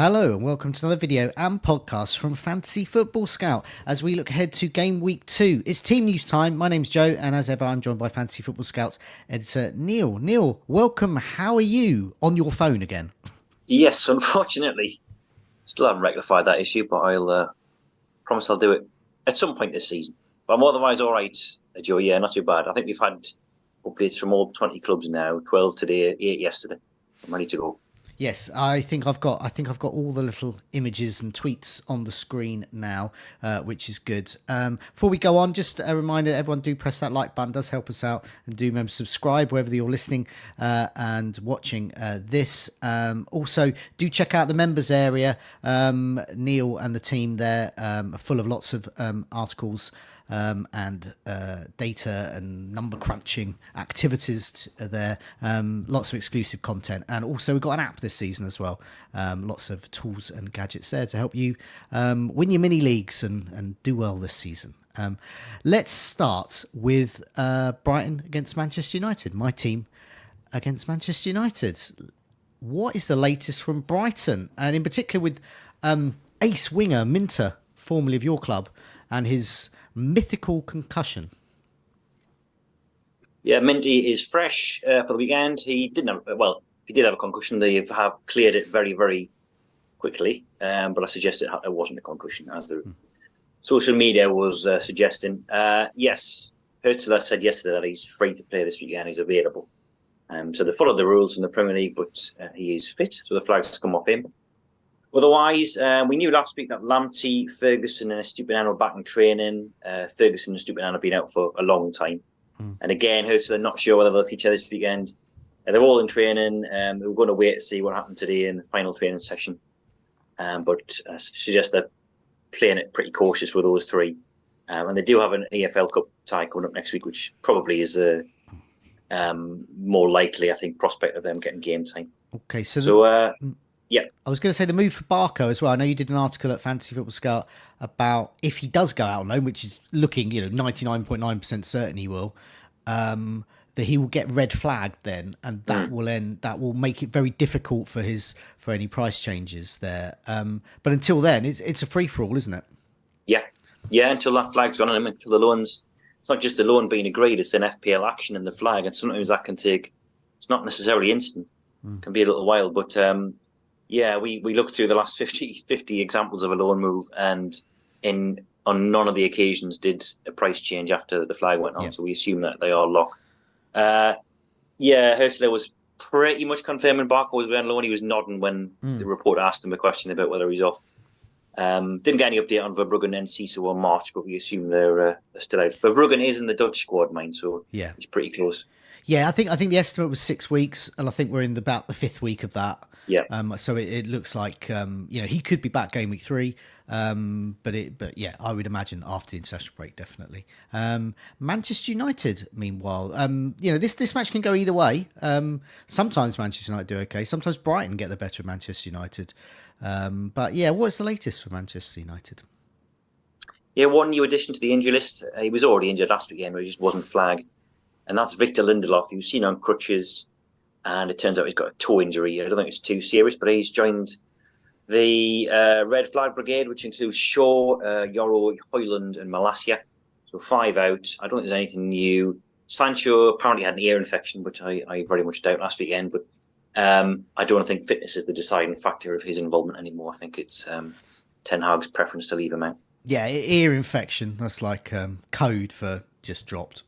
Hello and welcome to another video and podcast from Fantasy Football Scout as we look ahead to game week 2. It's team news time. My name's Joe and as ever I'm joined by Fantasy Football Scout's editor Neale. Neale, welcome. How are you on your phone again? Yes, unfortunately. Still haven't rectified that issue, but I'll promise I'll do it at some point this season. But I'm otherwise all right, Joe. Yeah, not too bad. I think we've had updates from all 20 clubs now, 12 today, 8 yesterday. I'm ready to go. Yes, I think I've got all the little images and tweets on the screen now, which is good. Before we go on, just a reminder, everyone do press that like button, does help us out, and do remember subscribe wherever you're listening and watching this. Also, do check out the members area. Neale and the team there are full of lots of articles and data and number crunching activities there. Lots of exclusive content, and also we've got an app this season as well. Lots of tools and gadgets there to help you win your mini leagues and do well this season. Let's start with Brighton against Manchester United, my team against Manchester United. What is the latest from Brighton, and in particular with ace winger Minter, formerly of your club, and his mythical concussion? Yeah, Minty is fresh for the weekend. He did have a concussion. They have cleared it very, very quickly. But I suggest it wasn't a concussion, as the social media was suggesting. Yes, Hurtzler said yesterday that he's free to play this weekend. He's available. So they followed the rules in the Premier League, but he is fit. So the flag's come off him. Otherwise, we knew last week that Lamptey, Ferguson and Estupiñán were back in training. Ferguson and Estupiñán have been out for a long time. And again, Hurtzler not sure whether they'll feature this weekend. They're all in training. They were going to wait to see what happened today in the final training session. But I suggest they're playing it pretty cautious with those three. And they do have an EFL Cup tie coming up next week, which probably is a more likely, I think, prospect of them getting game time. Okay, yeah, I was going to say the move for Barco as well. I know you did an article at Fantasy Football Scout about if he does go out on loan, which is looking, 99.9% certain he will, that he will get red flagged then, and that will make it very difficult for any price changes there. But until then, it's a free for all, isn't it? Yeah, until that flag's gone on him, until the loans. It's not just the loan being agreed; it's an FPL action in the flag, and sometimes that can take. It's not necessarily instant; it can be a little while, but. Yeah, we looked through the last 50 examples of a loan move, and on none of the occasions did a price change after the flag went on. Yeah. So we assume that they are locked. Hurtzler was pretty much confirming Barco was on loan. He was nodding when the reporter asked him a question about whether he's off. Didn't get any update on Verbruggen and Ciso or March, but we assume they're still out. Verbruggen is in the Dutch squad, so yeah, it's pretty close. Yeah, I think the estimate was 6 weeks, and I think we're in about the 5th week of that. Yeah. So it looks like he could be back game week 3, but yeah, I would imagine after the international break definitely. Manchester United, meanwhile, this match can go either way. Sometimes Manchester United do okay, sometimes Brighton get the better of Manchester United. But yeah, what's the latest for Manchester United? Yeah, one new addition to the injury list. He was already injured last weekend, but he just wasn't flagged. And that's Victor Lindelof. He was seen on crutches, and it turns out he's got a toe injury. I don't think it's too serious, but he's joined the Red Flag Brigade, which includes Shaw, Yoro, Hoyland and Malacia. So 5 out. I don't think there's anything new. Sancho apparently had an ear infection, which I very much doubt last weekend. But I don't think fitness is the deciding factor of his involvement anymore. I think it's Ten Hag's preference to leave him out. Yeah, ear infection. That's like code for just dropped.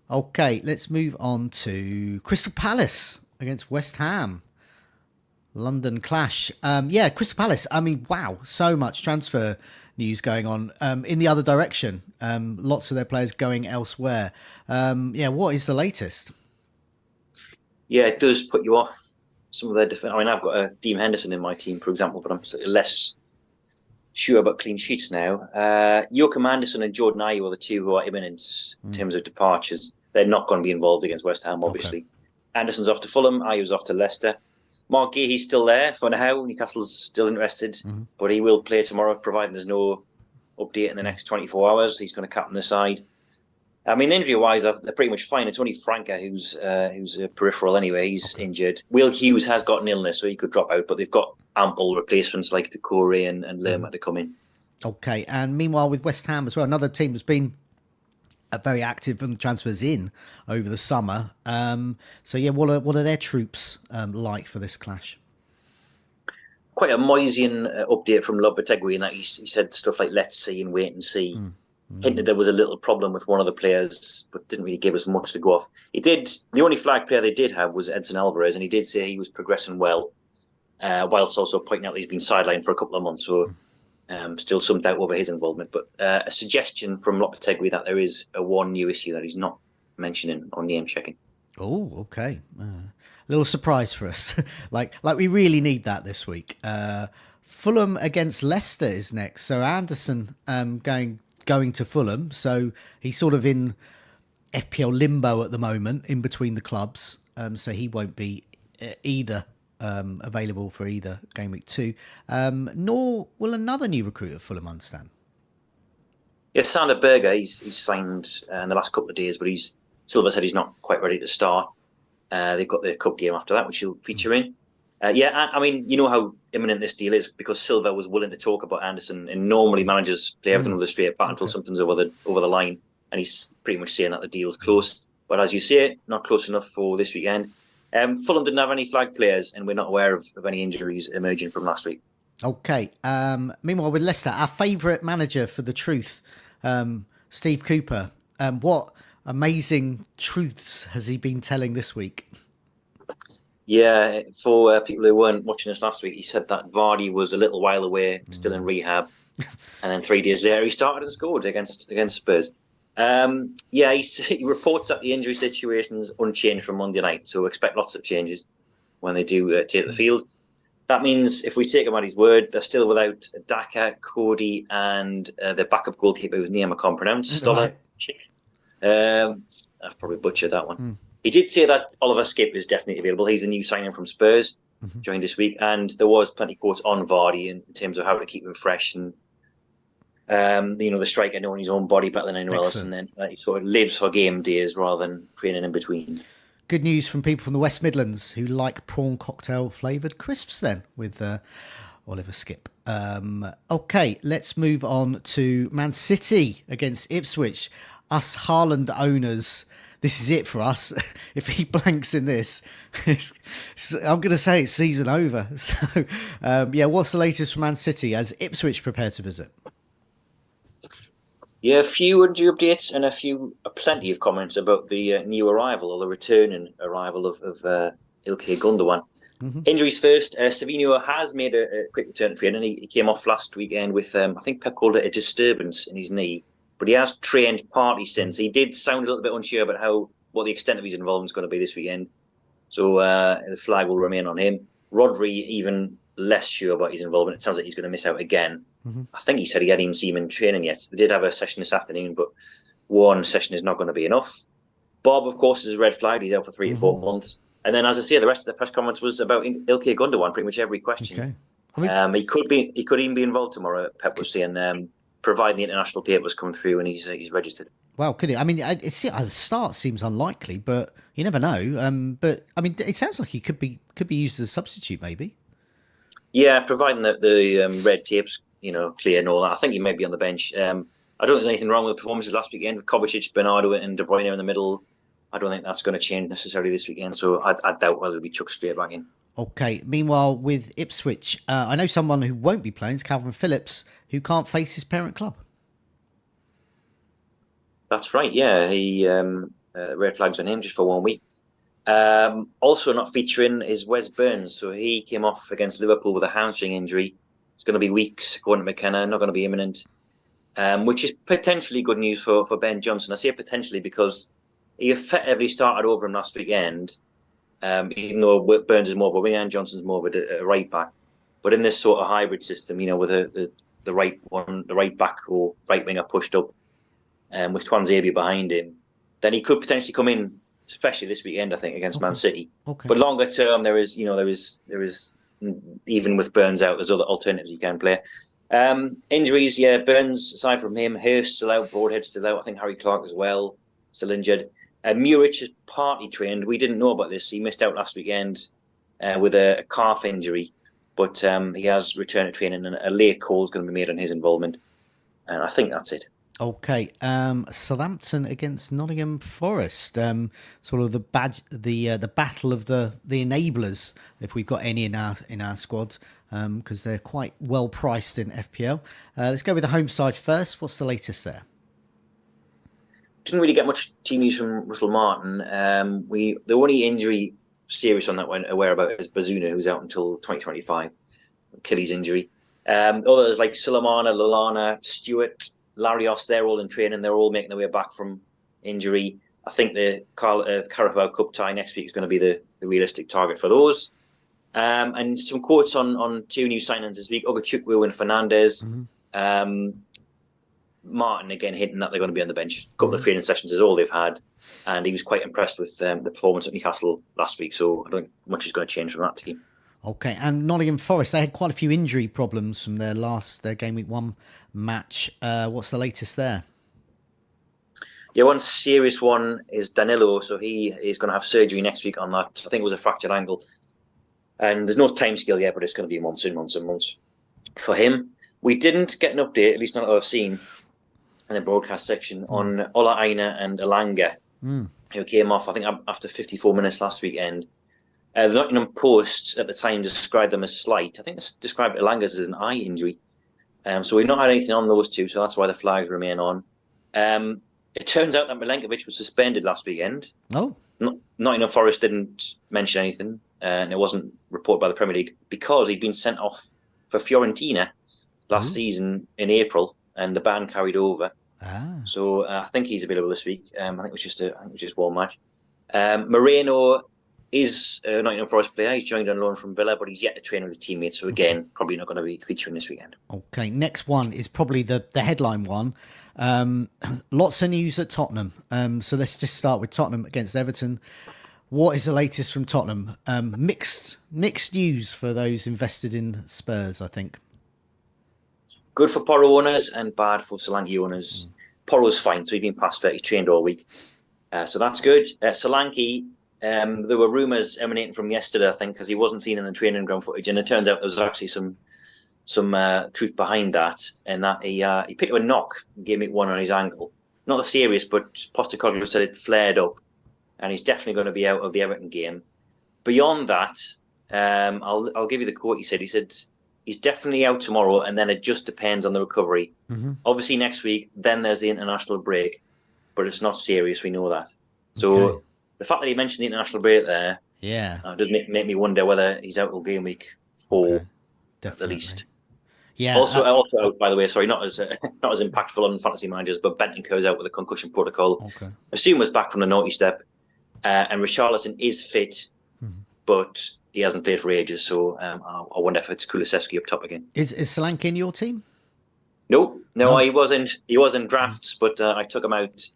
Okay, let's move on to Crystal Palace against West Ham. London clash. Crystal Palace. I mean, wow, so much transfer news going on in the other direction. Lots of their players going elsewhere. What is the latest? Yeah, it does put you off some of their defense. I mean, I've got Dean Henderson in my team, for example, but I'm less sure about clean sheets now. Joachim Anderson and Jordan Ayew are the two who are imminent in terms of departures. They're not going to be involved against West Ham, obviously. Okay. Anderson's off to Fulham. Ayew's off to Leicester. Mark Gahey's still there for now. Newcastle's still interested, but he will play tomorrow, providing there's no update in the next 24 hours. He's going to captain the side. I mean, injury-wise, they're pretty much fine. It's only Franca who's a peripheral anyway. He's injured. Will Hughes has got an illness, so he could drop out, but they've got ample replacements like Decore and Lerma to come in. Okay, and meanwhile with West Ham as well, another team that's been very active on the transfers in over the summer. So yeah, what are their troops like for this clash? Quite a Moyesian update from Lopetegui in that he said stuff like "let's see" and "wait and see." Hinted there was a little problem with one of the players, but didn't really give us much to go off. He did. The only flag player they did have was Edson Alvarez, and he did say he was progressing well, whilst also pointing out that he's been sidelined for a couple of months. So still some doubt over his involvement. But a suggestion from Lopetegui that there is one new issue that he's not mentioning or name checking. Oh, okay. Little surprise for us. like we really need that this week. Fulham against Leicester is next. So Anderson going to Fulham. So he's sort of in FPL limbo at the moment in between the clubs. So he won't be either available for either game week 2. Nor will another new recruit at Fulham, understand. Yeah, Sander Berger, he's signed in the last couple of days, but Silva said he's not quite ready to start. They've got the cup game after that, which he'll feature in. I mean, you know how imminent this deal is because Silva was willing to talk about Anderson, and normally managers play everything with a straight bat until something's over the line, and he's pretty much saying that the deal's close. But as you say, not close enough for this weekend. Fulham didn't have any flag players, and we're not aware of any injuries emerging from last week. Okay. Meanwhile, with Leicester, our favourite manager for the truth, Steve Cooper. What amazing truths has he been telling this week? Yeah, for people who weren't watching us last week, he said that Vardy was a little while away, still in rehab, and then 3 days later he started and scored against Spurs. He reports that the injury situation is unchanged from Monday night, so expect lots of changes when they do take the field. That means if we take him at his word, they're still without Daka, Cody, and their backup goalkeeper, whose name I can't pronounce, Stoller. Right. I've probably butchered that one. He did say that Oliver Skip is definitely available. He's a new signing from Spurs, joined this week, and there was plenty of quotes on Vardy in terms of how to keep him fresh and the striker knowing his own body better than anyone else, and then he sort of lives for game days rather than training in between. Good news from people from the West Midlands who like prawn cocktail flavoured crisps then with Oliver Skip. Okay, let's move on to Man City against Ipswich. Us Haaland owners, this is it for us. If he blanks in this, I'm going to say it's season over. So, what's the latest from Man City as Ipswich prepare to visit? Yeah, a few injury updates and plenty of comments about the new arrival or the returning arrival of Ilkay Gundogan. Injuries first. Savino has made a quick return to training. He came off last weekend with, I think Pep called it a disturbance in his knee, but he has trained partly since. He did sound a little bit unsure about what the extent of his involvement is going to be this weekend. So the flag will remain on him. Rodri, even less sure about his involvement. It sounds like he's going to miss out again. I think he said he hadn't even seen him in training yet. They did have a session this afternoon, but one session is not going to be enough. Bob, of course, is a red flag. He's out for 3 to 4 months. And then, as I say, the rest of the press comments was about Ilkay Gundogan, pretty much every question. Okay. He could even be involved tomorrow, Pep was saying, providing the international papers come through and he's registered. Well, could it? I mean, the start seems unlikely, but you never know. But I mean, it sounds like he could be used as a substitute, maybe. Yeah, providing that the red tape's clear and all that. I think he might be on the bench. I don't think there's anything wrong with the performances last weekend with Kovacic, Bernardo, and De Bruyne in the middle. I don't think that's going to change necessarily this weekend, so I doubt whether he'll be chucked straight back in. Okay. Meanwhile, with Ipswich, I know someone who won't be playing is Calvin Phillips, who can't face his parent club. That's right. Yeah, he red flags on him just for 1 week. Also not featuring is Wes Burns. So he came off against Liverpool with a hamstring injury. It's going to be weeks according to McKenna, not going to be imminent, which is potentially good news for Ben Johnson. I say potentially because he effectively started over him last weekend, even though Burns is more of a winger and Johnson's more of a right back. But in this sort of hybrid system, with the right back or right winger pushed up, with Twanzebe behind him, then he could potentially come in, especially this weekend, I think, against Man City. Okay. But longer term, there is even with Burns out, there's other alternatives you can play. Injuries, Burns aside from him, Hurst still out, Broadhead still out. I think Harry Clark as well. still injured. Muric is partly trained. We didn't know about this. He missed out last weekend with a calf injury, but he has returned to training, and a late call is going to be made on his involvement. And I think that's it. Okay, Southampton against Nottingham Forest. Sort of the battle of the enablers, if we've got any in our squad, because they're quite well priced in FPL. Let's go with the home side first. What's the latest there? Didn't really get much team news from Russell Martin. The only injury serious on that one aware about is Bazuna, who's out until 2025, Achilles injury. Others like Sulemana, Lallana, Stewart, Larios, they're all in training. They're all making their way back from injury. I think the Carabao Cup tie next week is going to be the realistic target for those. And some quotes on two new signings this week: Ogachukwu and Fernandez. Martin again hinting that they're going to be on the bench. A couple of training sessions is all they've had, and he was quite impressed with the performance at Newcastle last week. So I don't think much is going to change from that team. Okay, and Nottingham Forest, they had quite a few injury problems from their game week 1 match. What's the latest there? Yeah, one serious one is Danilo. So he is going to have surgery next week on that. I think it was a fractured ankle. And there's no time scale yet, but it's going to be months and months and months for him. We didn't get an update, at least not that I've seen, in the broadcast section on Ola Aina and Elanga, who came off, I think, after 54 minutes last weekend. The Nottingham Post at the time described them as slight. I think it's described Elanga's as an eye injury. So we've not had anything on those two, so that's why the flags remain on. It turns out that Milenkovic was suspended last weekend. Oh. Nottingham Forest didn't mention anything, and it wasn't reported by the Premier League because he'd been sent off for Fiorentina last season in April, and the ban carried over. So I think he's available this week. I think it was just one match. Moreno is a Nottingham Forest player. He's joined on loan from Villa, but he's yet to train with his teammates. So again, probably not going to be featuring this weekend. Okay, next one is probably the headline one. Lots of news at Tottenham. So let's just start with Tottenham against Everton. What is the latest from Tottenham? Mixed news for those invested in Spurs, I think. Good for Porro owners and bad for Solanke owners. Porro's fine, so he's been past that. He's trained all week. So that's good. Solanke, there were rumours emanating from yesterday, I think, because he wasn't seen in the training ground footage, and it turns out there was actually some truth behind that, and that he picked up a knock in game week 1 on his ankle. Not serious, but Postecoglou said it flared up, and he's definitely going to be out of the Everton game. Beyond that, I'll give you the quote he said. He said he's definitely out tomorrow, and then it just depends on the recovery. Obviously next week, then there's the international break, but it's not serious, we know that. So the fact that he mentioned the international break there does make me wonder whether he's out all game week 4 at the least. Yeah. Also out, by the way, sorry, not as impactful on fantasy managers, but Bentancur's out with a concussion protocol. Assume was back from the naughty step, and Richarlison is fit, but he hasn't played for ages. So I wonder if it's Kulusevski up top again. Is Solanke in your team? No, he wasn't. He was in drafts, but I took him out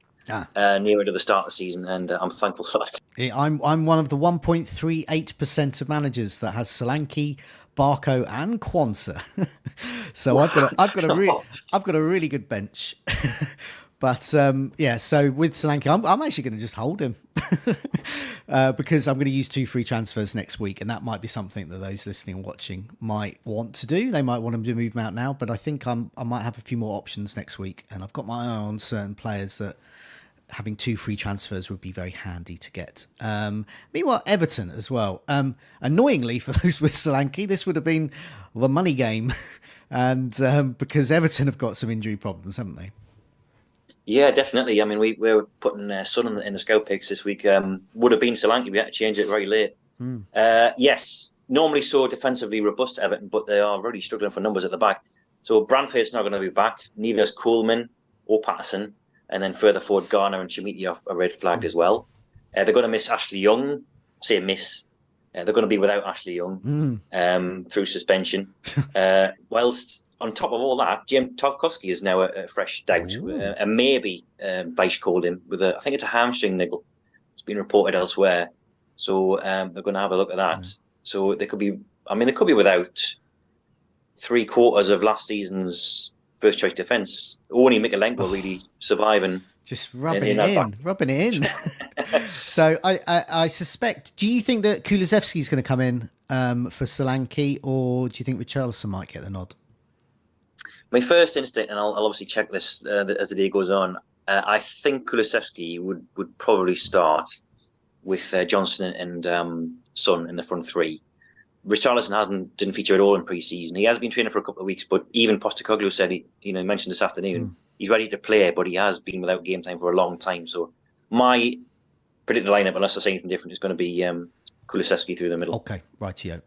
nearer to the start of the season, and I'm thankful for that. Yeah, I'm one of the 1.38% of managers that has Solanke, Barco, and Quansah. So I've got a really good bench. But so with Solanke, I'm actually going to just hold him because I'm going to use 2 free transfers next week, and that might be something that those listening and watching might want to do. They might want him to move him out now, but I think I might have a few more options next week, and I've got my eye on certain players that having 2 free transfers would be very handy to get. Meanwhile, Everton as well. Annoyingly for those with Solanke, this would have been the money game, and because Everton have got some injury problems, haven't they? Yeah, definitely. I mean, we were putting Son in the scout picks this week. Would have been Solanke. We had to change it very late. Yes, normally so defensively robust Everton, but they are really struggling for numbers at the back. So Branthwaite's not going to be back. Neither is Coleman or Patterson. And then further forward, Garner and Chimiti are red flagged as well. They're going to miss Ashley Young. Say miss. They're going to be without Ashley Young through suspension. Whilst on top of all that, Jim Tarkowski is now a fresh doubt. And maybe Beisch called him with I think it's a hamstring niggle. It's been reported elsewhere. So they're going to have a look at that. So they could be without 3/4 of last season's first choice defence. Only Mikalenko really surviving Just in that back. rubbing it in. So I suspect. Do you think that Kulusevski's going to come in for Solanke, or do you think Richarlison might get the nod? My first instinct, and I'll obviously check this as the day goes on. I think Kulusevski would probably start with Johnson and Son in the front three. Richarlison didn't feature at all in pre-season. He has been training for a couple of weeks, but even Postecoglou said he mentioned this afternoon he's ready to play, but he has been without game time for a long time. So my predicted lineup, unless I say anything different, is going to be Kulusevski through the middle. Okay, rightio.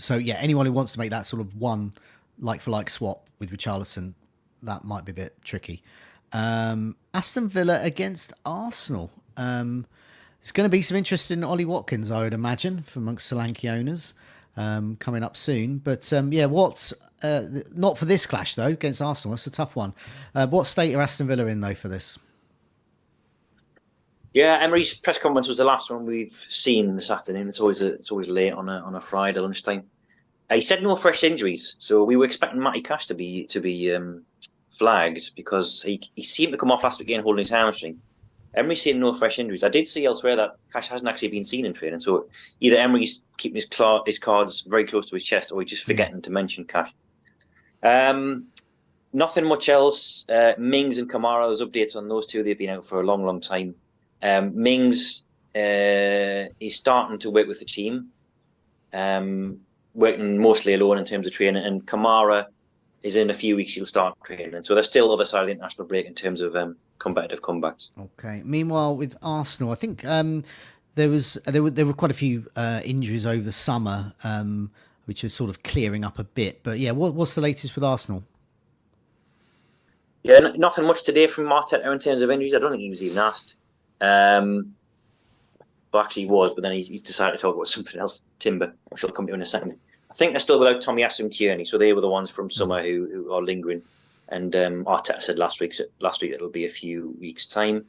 So yeah, anyone who wants to make that sort of one like for like swap with Richarlison, that might be a bit tricky. Aston Villa against Arsenal. There's going to be some interest in Ollie Watkins, I would imagine, from amongst Solanke owners coming up soon. But what's not for this clash though against Arsenal? That's a tough one. What state are Aston Villa in though for this? Yeah, Emery's press conference was the last one we've seen this afternoon. It's always late on a Friday lunchtime. He said no fresh injuries, so we were expecting Matty Cash to be flagged because he seemed to come off last week again holding his hamstring. Emery's saying no fresh injuries. I did see elsewhere that Cash hasn't actually been seen in training, so either Emery's keeping his cards very close to his chest, or he's just forgetting to mention Cash. Nothing much else. Mings and Kamara, there's updates on those two. They've been out for a long, long time. Mings is starting to work with the team, working mostly alone in terms of training, and Kamara is in a few weeks he'll start training. So there's still other side of the international break in terms of competitive comebacks. Okay. Meanwhile, with Arsenal, I think there were quite a few injuries over the summer, which are sort of clearing up a bit. But yeah, what's the latest with Arsenal? Yeah, nothing much today from Arteta in terms of injuries. I don't think he was even asked. Well, actually he was, but then he's decided to talk about something else. Timber, which I'll come to in a second. I think they're still without Tommy Asu and Tierney, so they were the ones from summer who are lingering. And Arteta said last week it'll be a few weeks' time.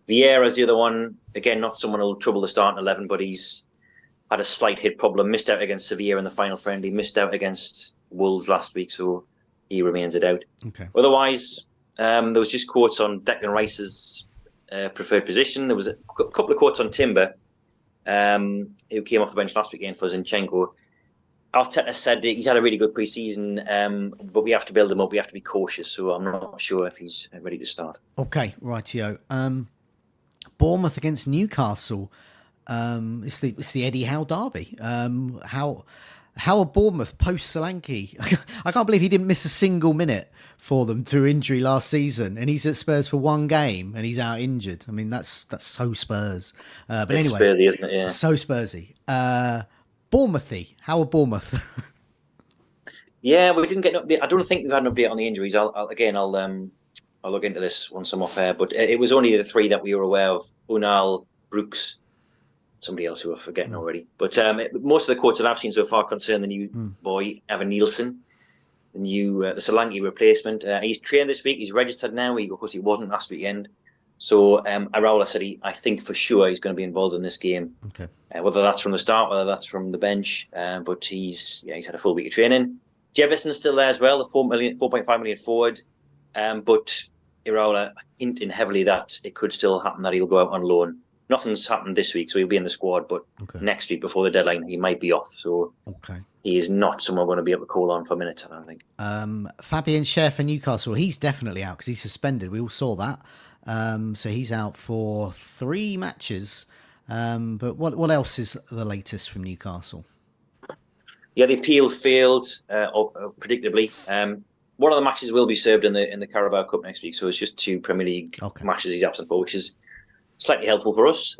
Vieira's the other one. Again, not someone who'll trouble the starting 11, but he's had a slight hit problem. Missed out against Sevilla in the final friendly. Missed out against Wolves last week, so he remains it out. Okay. Otherwise, there was just quotes on Declan Rice's preferred position. There was a couple of quotes on Timber, who came off the bench last weekend for Zinchenko. Arteta said he's had a really good pre-season, but we have to build him up. We have to be cautious, so I'm not sure if he's ready to start. Okay, rightio. Bournemouth against Newcastle. It's the Eddie Howe derby. How are Bournemouth post Solanke? I can't believe he didn't miss a single minute for them through injury last season, and he's at Spurs for one game and he's out injured. I mean, that's so Spurs. But it's anyway, Spursy, isn't it? Yeah. So Spursy. Bournemouthy. How are Bournemouth? Yeah, we didn't get an update. I don't think we've had an update on the injuries. I'll look into this once I'm off air. But it was only the three that we were aware of: Unal, Brooks, somebody else who we're forgetting already. But most of the quotes that I've seen so far concern the new boy, Evan Nielsen, the Solanke replacement. He's trained this week. He's registered now. Of course, he wasn't last weekend. So Araola said I think for sure he's going to be involved in this game. Okay. Whether that's from the start, whether that's from the bench, but he's had a full week of training. Jevison's still there as well, the 4.5 million forward. But Iraola hinting heavily that it could still happen that he'll go out on loan. Nothing's happened this week, so he'll be in the squad. But next week, before the deadline, he might be off. So he is not someone going to be able to call on for minutes, I don't think. Fabian Schär for Newcastle, he's definitely out because he's suspended. We all saw that. So he's out for 3 matches. But what else is the latest from Newcastle? Yeah, the appeal failed, predictably. One of the matches will be served in the Carabao Cup next week, so it's just 2 Premier League matches he's absent for, which is slightly helpful for us.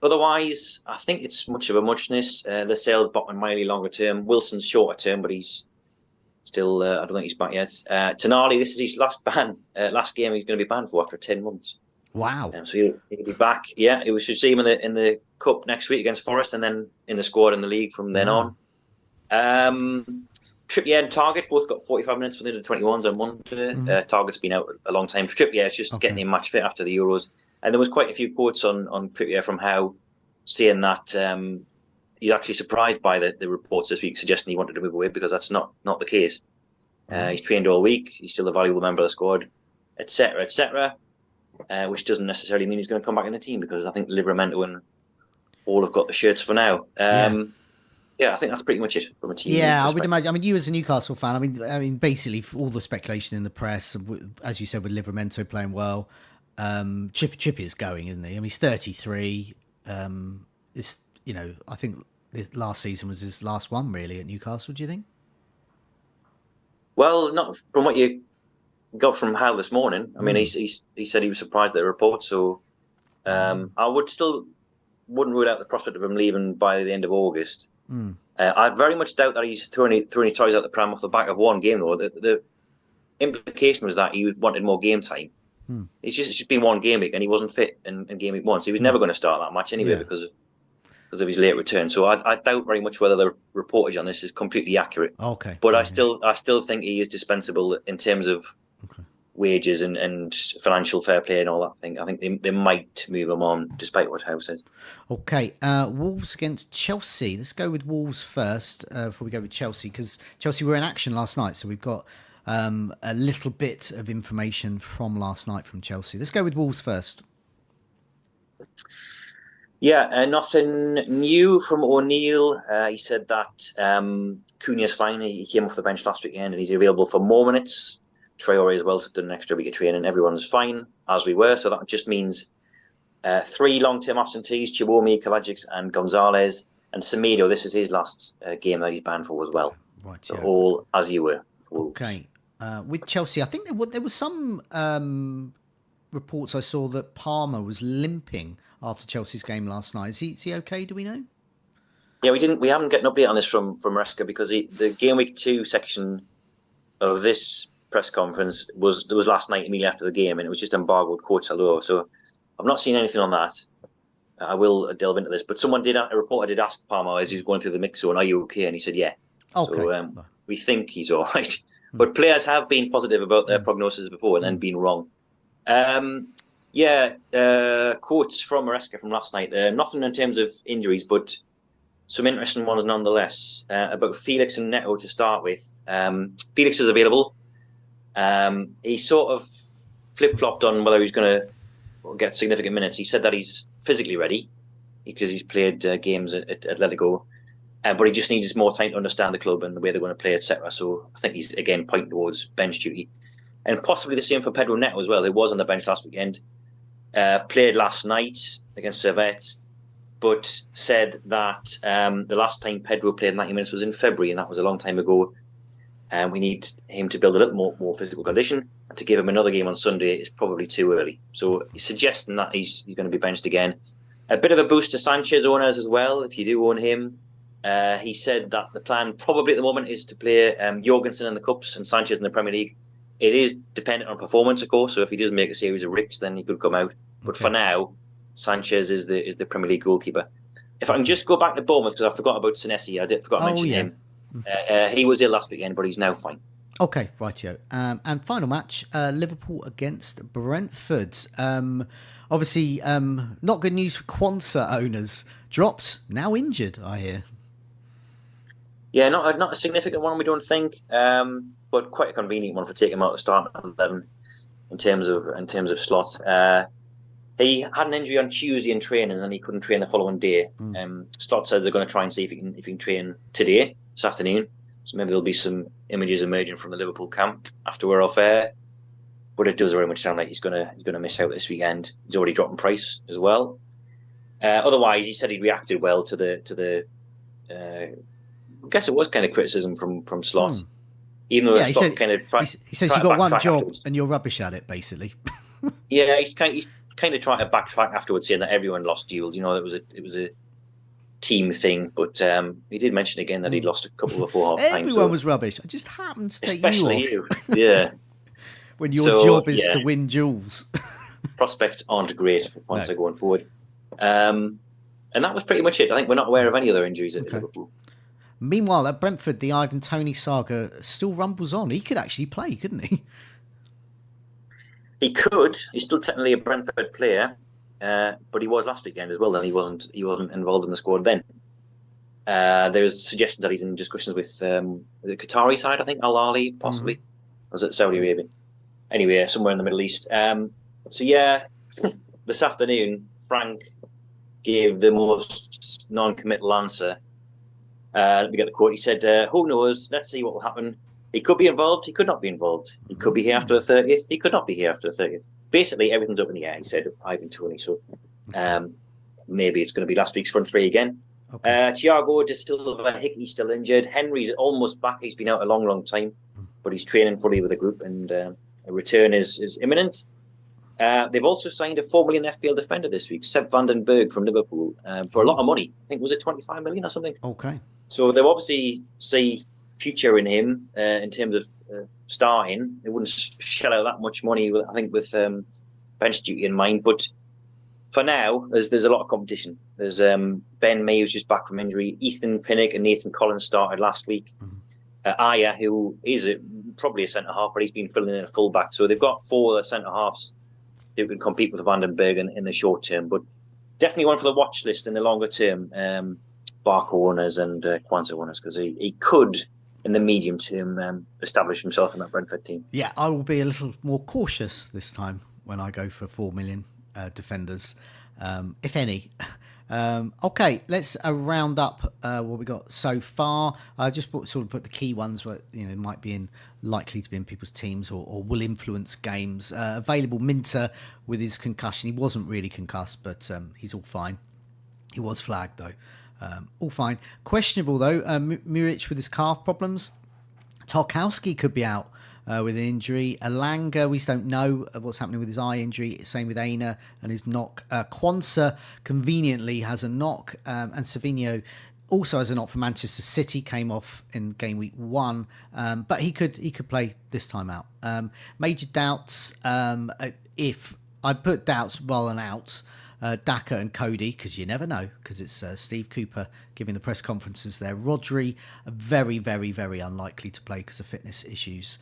Otherwise, I think it's much of a muchness. Lascelles bottom mildly longer term. Wilson's shorter term, but he's still, I don't think he's back yet. Tonali, this is his last game he's going to be banned for after 10 months. Wow. So he'll be back. Yeah, we should see him in the Cup next week against Forest, and then in the squad in the league from then on. Trippier and Target both got 45 minutes for the 21s on Monday. Target's been out a long time. For Trippier, it's just getting him match fit after the Euros. And there was quite a few quotes on Trippier from Howe saying that he's actually surprised by the reports this week suggesting he wanted to move away, because that's not the case. He's trained all week. He's still a valuable member of the squad, etc., etc. which doesn't necessarily mean he's going to come back in the team, because I think Livramento and all have got the shirts for now. Yeah, I think that's pretty much it from a team. Yeah, I would imagine. I mean, you as a Newcastle fan, I mean, basically all the speculation in the press, as you said, with Livramento playing well, Chippy is going, isn't he? I mean, he's 33. It's, you know, I think last season was his last one really at Newcastle. Do you think? Well, not from what you got from Hal this morning. I mean, he said he was surprised at the report. So I wouldn't rule out the prospect of him leaving by the end of August. I very much doubt that he's throwing his toys out the pram off the back of one game, though. The implication was that he wanted more game time. It's just been one game week, and he wasn't fit in game week 1, so he was never going to start that match anyway because of his late return. So I doubt very much whether the reportage on this is completely accurate. Okay, but I still think he is dispensable in terms of wages and financial fair play and all that thing. I think they might move him on, despite what Howe says. Okay, Wolves against Chelsea. Let's go with Wolves first before we go with Chelsea, because Chelsea were in action last night, so we've got a little bit of information from last night from Chelsea. Let's go with Wolves first. Yeah, nothing new from O'Neale. He said that Cunha's fine. He came off the bench last weekend and he's available for more minutes. Traore as well did an extra week of training. Everyone's fine, as we were. So that just means 3 long-term absentees: Chibomi, Kalajic and Gonzalez. And Semedo, this is his last game that he's banned for as well. Right, so all as you were. Wolves. Okay. With Chelsea, I think there was some reports I saw that Palmer was limping after Chelsea's game last night. Is he okay? Do we know? Yeah, we haven't got an update on this from Maresca, because the game week 2 section of this press conference was last night immediately after the game, and it was just embargoed quotes hello. So I've not seen anything on that. I will delve into this, but a reporter did ask Palmer as he was going through the mix zone, "Are you okay?" And he said, "Yeah." Okay. So we think he's all right. But players have been positive about their prognosis before and then been wrong. Quotes from Maresca from last night. Nothing in terms of injuries, but some interesting ones nonetheless. About Felix and Neto to start with. Felix is available. He sort of flip-flopped on whether he's going to get significant minutes. He said that he's physically ready because he's played games at Atletico, but he just needs more time to understand the club and the way they're going to play, etc. So I think he's again pointing towards bench duty, and possibly the same for Pedro Neto as well, who was on the bench last weekend. Played last night against Servette, but said that the last time Pedro played 90 minutes was in February, and that was a long time ago. We need him to build a little more physical condition, and to give him another game on Sunday is probably too early. So he's suggesting that he's going to be benched again. A bit of a boost to Sanchez owners as well, if you do own him. He said that the plan probably at the moment is to play Jorgensen in the Cups and Sanchez in the Premier League. It is dependent on performance, of course, so if he does make a series of ricks, then he could come out. But for now, Sanchez is the Premier League goalkeeper. If I can just go back to Bournemouth, because I forgot about Senesi. I forgot to mention him. He was ill last weekend, but he's now fine. Okay, rightio. And final match, Liverpool against Brentford. Obviously, not good news for Quansah owners. Dropped, now injured, I hear. Yeah, not a significant one, we don't think, but quite a convenient one for taking him out of the starting 11 in terms of slots. He had an injury on Tuesday in training, and he couldn't train the following day. Slot says they're going to try and see if he can train today, this afternoon. So maybe there'll be some images emerging from the Liverpool camp after we're off air. But it does very much sound like he's going to miss out this weekend. He's already dropped in price as well. Otherwise, he said he reacted well to the. I guess it was kind of criticism from Slot, even though Slot said, kind of. He says you've got one job afterwards. And you're rubbish at it, basically. Yeah, he's kind of trying to backtrack afterwards, saying that everyone lost duels. You know, it was a team thing, but he did mention again that he'd lost a couple before half time. Everyone was rubbish. I just happened to take especially you off. you. Yeah. When your job is to win duels. Prospects aren't great once they're going forward. And that was pretty much it. I think we're not aware of any other injuries at Liverpool. Meanwhile, at Brentford, the Ivan Toney saga still rumbles on. He could actually play, couldn't he? He could. He's still technically a Brentford player, but he was last weekend as well, and he wasn't involved in the squad then. There's suggestions that he's in discussions with the Qatari side, I think, Al Ahly, possibly. Or was it Saudi Arabia? Anyway, somewhere in the Middle East. So yeah, this afternoon, Frank gave the most non-committal answer. Let me get the quote. He said, "Who knows? Let's see what will happen. He could be involved. He could not be involved. He could be here after the 30th. He could not be here after the 30th. Basically, everything's up in the air." He said, "Ivan Toney." So maybe it's going to be last week's front three again. Okay. Thiago De Silva, Hickey's still injured. Henry's almost back. He's been out a long, long time, but he's training fully with the group, and a return is imminent. They've also signed a $4 million FPL defender this week, Seb van den Berg from Liverpool, for a lot of money. I think was it 25 million or something. Okay. So they've obviously see future in him in terms of starting. They wouldn't shell out that much money, I think, with bench duty in mind. But for now, there's a lot of competition. There's Ben May, who's just back from injury. Ethan Pinnock and Nathan Collins started last week. Aya, who is probably a centre-half, but he's been filling in a full-back. So they've got 4 centre-halves who can compete with Van den Berg in the short term. But definitely one for the watch list in the longer term. Barco owners and Kwanzaa owners, because he could, in the medium term, establish himself in that Brentford team. Yeah, I will be a little more cautious this time when I go for 4 million defenders, if any. Okay, let's round up what we got so far. I just sort of put the key ones where might be likely to be in people's teams or will influence games. Available Minter with his concussion. He wasn't really concussed, but he's all fine. He was flagged though. All fine. Questionable though. Muric with his calf problems. Tarkowski could be out with an injury. Alanga, we just don't know what's happening with his eye injury. Same with Aina and his knock. Kwanzaa conveniently has a knock, and Savinho also has a knock for Manchester City. Came off in game week 1, but he could play this time out. Major doubts. If I put doubts rather than outs. Daka and Cody, because you never know, because it's Steve Cooper giving the press conferences there. Rodri, very, very, very unlikely to play because of fitness issues.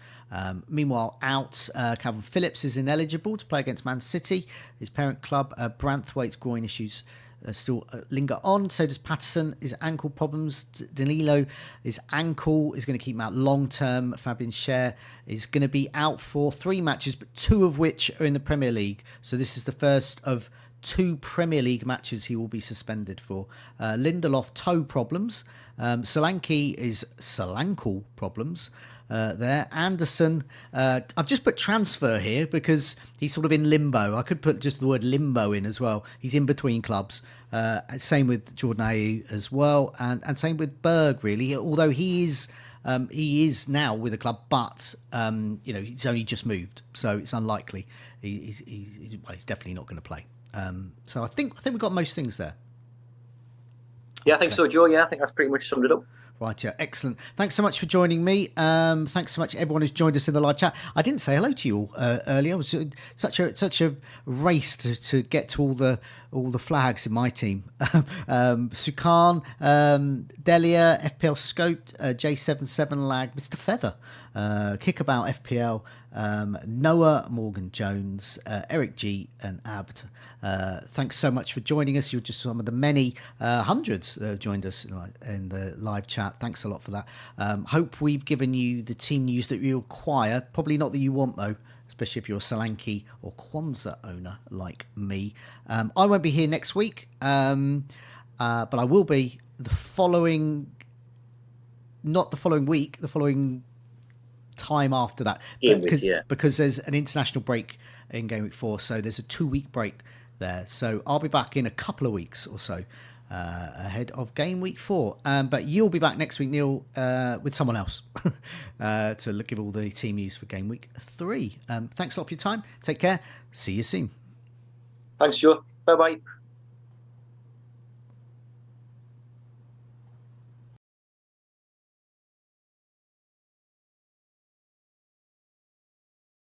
Meanwhile, out, Calvin Phillips is ineligible to play against Man City, his parent club. Branthwaite's groin issues still linger on. So does Patterson. His ankle problems. Danilo, his ankle is going to keep him out long term. Fabian Schär is going to be out for 3 matches, but 2 of which are in the Premier League. So this is the first of 2 Premier League matches he will be suspended for. Lindelof, toe problems. Solanke is Solanke problems there. Anderson, I've just put transfer here because he's sort of in limbo. I could put just the word limbo in as well. He's in between clubs. Same with Jordan Ayew as well. And same with Berg, really, although he is now with a club, but he's only just moved, so it's unlikely. He's definitely not going to play. So I think we've got most things there. Yeah, I think so, Joe. Yeah, I think that's pretty much summed it up. Right, yeah, excellent. Thanks so much for joining me. Thanks so much everyone who's joined us in the live chat. I didn't say hello to you all earlier. It was such a race to get to all the flags in my team. Sukan, Delia, FPL Scope, J77 Lag, Mr. Feather, Kickabout FPL, Noah, Morgan Jones, Eric G and Abd. Thanks so much for joining us. You're just some of the many hundreds that have joined us in the live chat. Thanks a lot for that. Hope we've given you the team news that you require. Probably not that you want though, especially if you're a Solanke or Kwanzaa owner like me. I won't be here next week, but I will be the following week, the following time after that, because there's an international break in game week 4, so there's a 2-week break there. So I'll be back in a couple of weeks or so ahead of game week 4. But you'll be back next week, Neale, with someone else to give all the team news for game week 3. Thanks a lot for your time. Take care. See you soon. Thanks, Joe. Bye-bye.